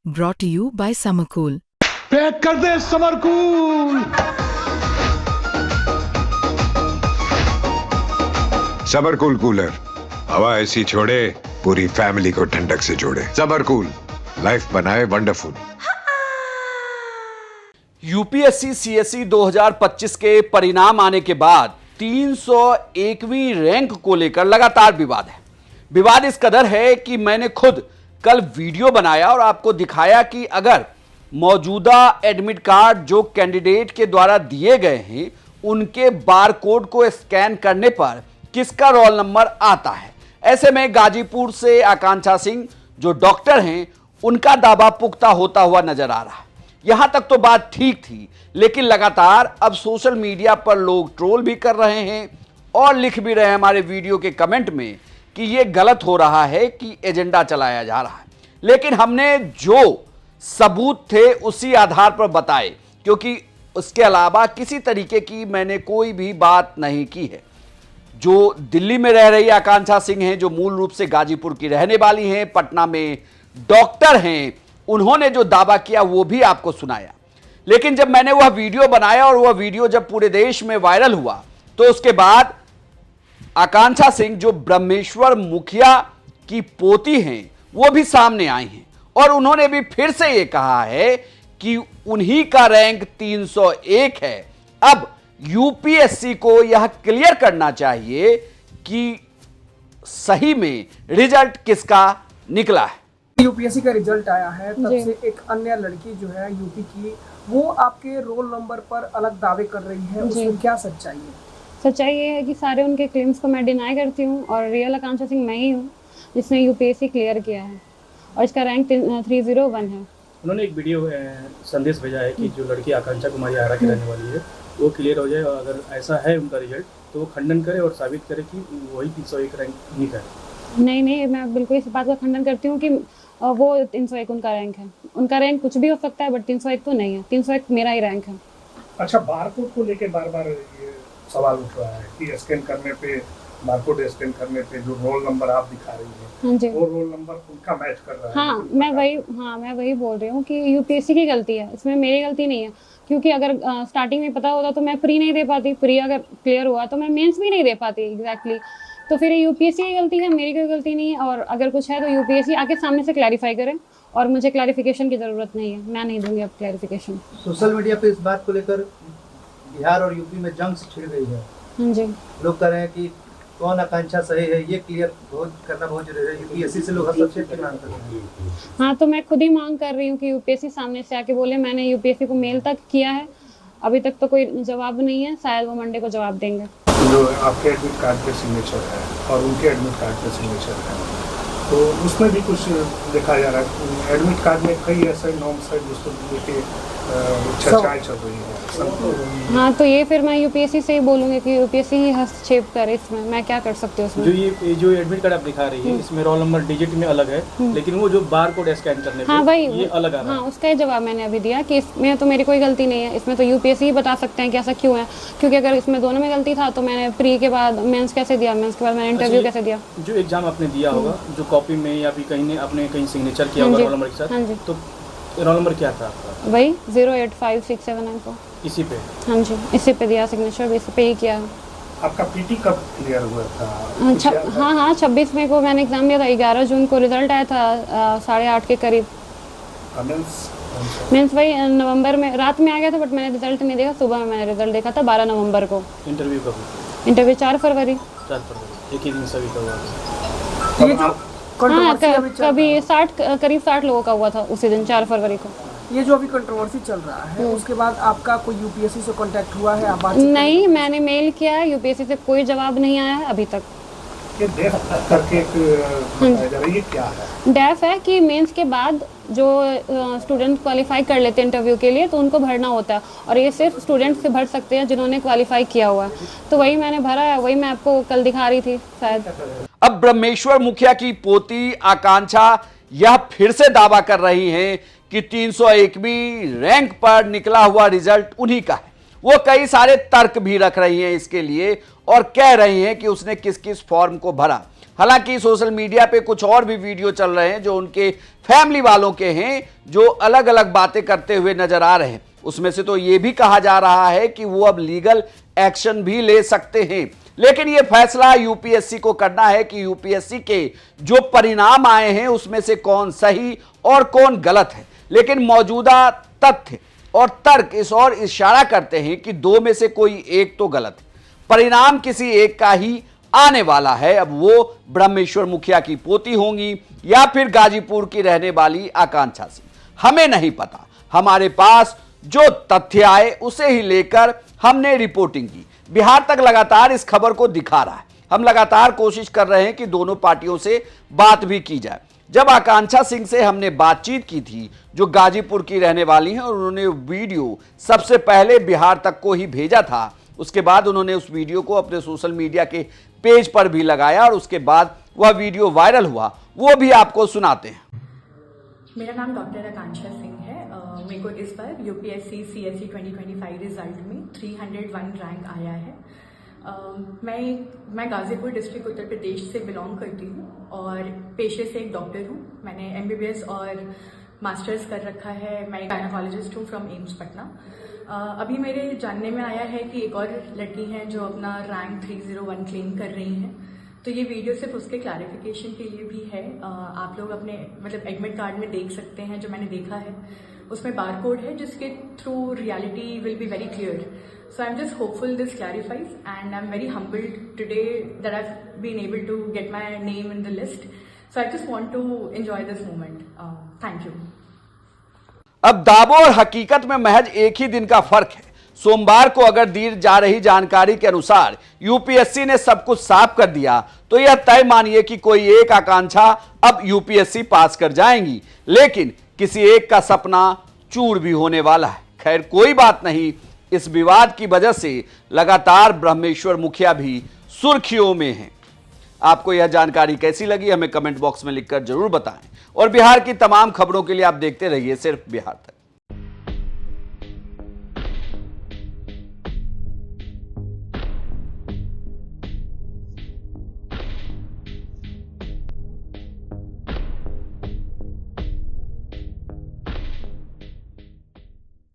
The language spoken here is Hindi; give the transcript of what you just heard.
brought to you by Summercool. Pack कर दे समरकूल। समरकूल कूलर हवा ऐसी छोड़े पूरी फैमिली को ठंडक से जोड़े। समरकूल लाइफ बनाए वंडरफुल। यूपीएससी सीएसई 2025 के परिणाम आने के बाद 301वीं रैंक को लेकर लगातार विवाद है। विवाद इस कदर है कि मैंने खुद कल वीडियो बनाया और आपको दिखाया कि अगर मौजूदा एडमिट कार्ड जो कैंडिडेट के द्वारा दिए गए हैं उनके बारकोड को स्कैन करने पर किसका रोल नंबर आता है। ऐसे में गाजीपुर से आकांक्षा सिंह जो डॉक्टर हैं उनका दावा पुख्ता होता हुआ नजर आ रहा है। यहां तक तो बात ठीक थी, लेकिन लगातार अब सोशल मीडिया पर लोग ट्रोल भी कर रहे हैं और लिख भी रहे हैं हमारे वीडियो के कमेंट में कि यह गलत हो रहा है कि एजेंडा चलाया जा रहा है। लेकिन हमने जो सबूत थे उसी आधार पर बताए, क्योंकि उसके अलावा किसी तरीके की मैंने कोई भी बात नहीं की है। जो दिल्ली में रह रही आकांक्षा सिंह हैं, जो मूल रूप से गाजीपुर की रहने वाली हैं, पटना में डॉक्टर हैं, उन्होंने जो दावा किया वो भी आपको सुनाया। लेकिन जब मैंने वह वीडियो बनाया और वह वीडियो जब पूरे देश में वायरल हुआ तो उसके बाद आकांक्षा सिंह जो ब्रह्मेश्वर मुखिया की पोती हैं वो भी सामने आई हैं और उन्होंने भी फिर से ये कहा है कि उन्हीं का रैंक 301 है। अब यूपीएससी को यह क्लियर करना चाहिए कि सही में रिजल्ट किसका निकला है। यूपीएससी का रिजल्ट आया है, तब से एक अन्य लड़की जो है यूपी की, वो आपके रोल नंबर पर अलग दावे कर रही है, उसमें क्या सच्चाई है? सच्चाई ये है कि सारे उनके क्लेम्स को मैं डिनाई करती हूँ और रियल आकांक्षा सिंह मैं ही हूँ जिसने यूपीएससी क्लियर किया है और इसका रैंक 301 है। उन्होंने एक वीडियो संदेश भेजा है कि जो लड़की आकांक्षा कुमारी आरा की रहने वाली है वो क्लियर हो जाए और अगर ऐसा है उनका रिजल्ट तो वो खंडन करे और साबित करे कि वही 301 रैंक नहीं है। नहीं, मैं बिल्कुल इस बात का खंडन करती हूँ कि वो 301 उनका रैंक है। उनका रैंक कुछ भी हो सकता है बट 301 तो नहीं है। 301 मेरा ही रैंक है। अच्छा, बारकोड को लेके बार बार ये सवाल उठ रहा है कि स्कैन करने पे, बारकोड स्कैन करने पे जो रोल नंबर आप दिखा रही हैं, हाँ जी, वो रोल नंबर उनका मैच कर रहा है। मैं वही बोल रही हूँ कि यूपीएससी की गलती है, इसमें मेरी गलती नहीं है। क्योंकि अगर स्टार्टिंग में पता होता तो मैं प्री नहीं दे पाती, प्री अगर क्लियर हुआ तो मैं मेंस भी नहीं दे पाती एग्जैक्टली। तो फिर यूपीएससी की गलती है, मेरी कोई गलती नहीं है। और अगर कुछ है तो यूपीएससी आके सामने से क्लैरिफाई करे और मुझे क्लैरिफिकेशन की ज़रूरत नहीं है, मैं नहीं दूंगी अब क्लैरिफिकेशन। सोशल मीडिया पे इस बात को लेकर बिहार और यूपी में जंग छिड़ गई है। हाँ जी, लोग कह रहे हैं कि कौन आकांक्षा सही है, ये क्लियर करना बहुत जरूरी है। यूपीएससी से लोग हस्तक्षेप की मांग कर रहे हैं। हाँ, तो मैं खुद ही मांग कर रही हूँ कि यूपीएससी सामने से आके बोले। मैंने यूपीएससी को मेल तक किया है, अभी तक तो कोई जवाब नहीं है, शायद वो मंडे को जवाब देंगे। जो आपके एडमिट कार्ड पे सिग्नेचर है और उनके एडमिट कार्ड पे सिग्नेचर है, तो उसमें भी कुछ देखा जा रहा है। एडमिट कार्ड में कई ऐसे नॉर्म्स है जिसको लेके चर्चाएं चल रही है। हाँ, तो ये फिर मैं यूपीएससी से ही बोलूँगी कि यूपीएससी ही हस्तक्षेप करे इसमें, मैं क्या कर सकती हूँ उसमें। जो एडमिट कार्ड आप दिखा रही है इसमें रोल नंबर डिजिट में अलग है, लेकिन वो जो बारकोड स्कैन करने पे ये अलग आ रहा है। हाँ, उसका ही जवाब मैंने अभी दिया कि इसमें तो मेरी कोई गलती नहीं है। इसमें तो यूपीएससी ही बता सकते हैं कि ऐसा क्यों है, क्योंकि अगर इसमें दोनों में गलती था तो मैंने प्री के बाद मेंस कैसे दिया, मेंस के बाद मैंने इंटरव्यू कैसे दिया। जो एग्जाम आपने दिया होगा, जो कॉपी में या फिर कहीं आपने कहीं सिग्नेचर किया होगा रोल नंबर के साथ, हाँ जी, तो रोल नंबर क्या था आपका? वही 0856794 इसी पे। हाँ जी, इसी पे दिया सिग्नेचर, इसी पे ही किया। आपका पीटी कब क्लियर हुआ था? हाँ, 26 मई को मैंने एग्जाम दिया था। 11 जून को रिजल्ट आया था 8:30 के करीब। मीन्स वही नवंबर में रात में आ गया था, बट मैंने रिजल्ट नहीं देखा। सुबह में मैंने रिजल्ट देखा था 12 नवंबर को। इंटरव्यू कब? इंटरव्यू 4 फरवरी। एक ही दिन सभी का हुआ। हाँ, कभी करीब 60 लोगों का हुआ था उसी दिन 4 फरवरी को। ये जो अभी कंट्रोवर्सी चल रहा है, उसके बाद आपका कोई यूपीएससी से कांटेक्ट हुआ है? आप नहीं, मैंने मेल किया है, यूपीएससी से कोई जवाब नहीं आया है अभी तक। ये डेफ करके एक क्या है? डेफ है कि मेंस के बाद जो स्टूडेंट क्वालिफाई कर लेते हैं इंटरव्यू के लिए तो उनको भरना होता है, और ये सिर्फ स्टूडेंट से भर सकते हैं जिन्होंने क्वालिफाई किया हुआ है। तो वही मैंने भरा है, वही मैं आपको कल दिखा रही थी शायद। अब ब्रह्मेश्वर मुखिया की पोती आकांक्षा यह फिर से दावा कर रही हैं कि 301वीं रैंक पर निकला हुआ रिजल्ट उन्हीं का है। वो कई सारे तर्क भी रख रही हैं इसके लिए और कह रही हैं कि उसने किस किस फॉर्म को भरा। हालांकि सोशल मीडिया पे कुछ और भी वीडियो चल रहे हैं जो उनके फैमिली वालों के हैं जो अलग अलग बातें करते हुए नजर आ रहे हैं। उसमें से तो यह भी कहा जा रहा है कि वो अब लीगल एक्शन भी ले सकते हैं, लेकिन यह फैसला यूपीएससी को करना है कि यूपीएससी के जो परिणाम आए हैं उसमें से कौन सही और कौन गलत है। लेकिन मौजूदा तथ्य और तर्क इस ओर इशारा करते हैं कि दो में से कोई एक तो गलत है। परिणाम किसी एक का ही आने वाला है। अब वो ब्रह्मेश्वर मुखिया की पोती होंगी या फिर गाजीपुर की रहने वाली आकांक्षा सिंह, हमें नहीं पता। हमारे पास जो तथ्य आए उसे ही लेकर हमने रिपोर्टिंग की। बिहार तक लगातार इस खबर को दिखा रहा है। हम लगातार कोशिश कर रहे हैं कि दोनों पार्टियों से बात भी की जाए। जब आकांक्षा सिंह से हमने बातचीत की थी, जो गाजीपुर की रहने वाली हैं, और उन्होंने वीडियो सबसे पहले बिहार तक को ही भेजा था, उसके बाद उन्होंने उस वीडियो को अपने सोशल मीडिया के पेज पर भी लगाया और उसके बाद वह वीडियो वायरल हुआ, वो भी आपको सुनाते हैं। मेरा नाम डॉक्टर आकांक्षा सिंह है। मेरे को इस बार यूपीएससी सीएसई 2025 रिजल्ट में 301 रैंक आया है। मैं गाजीपुर डिस्ट्रिक्ट उत्तर प्रदेश से बिलोंग करती हूँ और पेशे से एक डॉक्टर हूँ। मैंने एमबीबीएस और मास्टर्स कर रखा है। मैं गायनोकोलॉजिस्ट हूँ फ्रॉम एम्स पटना। अभी मेरे जानने में आया है कि एक और लड़की हैं जो अपना रैंक 301 क्लेम कर रही हैं। तो ये वीडियो सिर्फ उसके क्लैरिफिकेशन के लिए भी है। आप लोग अपने मतलब एडमिट कार्ड में देख सकते हैं, जो मैंने देखा है उसमें बारकोड है जिसके through reality will be very clear. So I'm just hopeful this clarifies, and I'm very humbled today that I've been able to get my name in the list. So I just want to enjoy this moment. Thank you. अब दावों और हकीकत में महज एक ही दिन का फर्क है। सोमवार को अगर दी जा रही जानकारी के अनुसार यूपीएससी ने सब कुछ साफ कर दिया तो यह तय मानिए कि कोई एक आकांक्षा अब यूपीएससी पास कर जाएंगी, लेकिन किसी एक का सपना चूर भी होने वाला है। खैर कोई बात नहीं, इस विवाद की वजह से लगातार ब्रह्मेश्वर मुखिया भी सुर्खियों में हैं। आपको यह जानकारी कैसी लगी हमें कमेंट बॉक्स में लिखकर जरूर बताएं और बिहार की तमाम खबरों के लिए आप देखते रहिए सिर्फ बिहार तक।